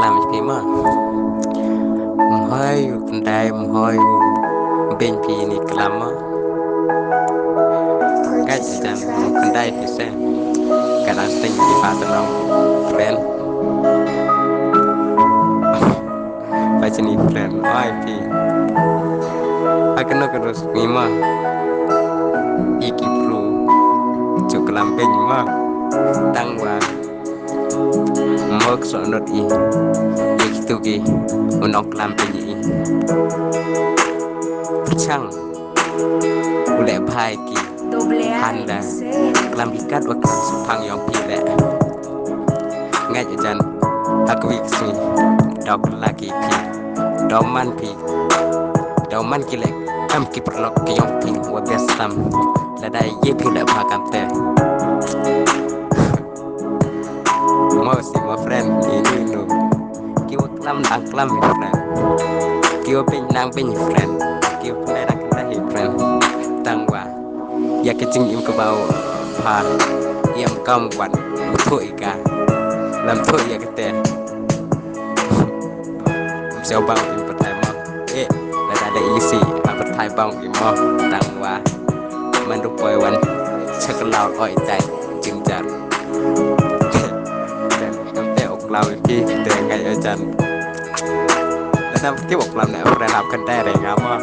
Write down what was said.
làm cái mà hơi con đai hơi bên phi này làm á cái gì chẳng con đai thì sẽ cái là tình thì phá tận lòng friend phải chỉ ni friend ai phi akan nak terus ni mah iki pro cuk làm bên mà tăng qua mực sợ nốt y iki tu ki unok làm bên y chăng ulek bhai ki handa làm ikat wa kelam supang yang pi le ngai jan aku wiksi dok lagi pi doman ki le am ki perlok ki yang pi wa biasam la dai ye pi le bha kam te mau si my friend ini no ki wa kelam nang kelam mi friend ki wa pin nang pin friend ki wa pin nang kelam friend tăng wa ya ke ching im ko bau pha yam kam wan thoi ka làm thoi ya ke te sao bang im pat thai ma la da easy pat thai bang im ma tăng wa man ru poi wan chak lao oi tai ching jar kam te ok lao ki te ngai a chan la nam ki ok lam ne ra làm kan te re ngam ma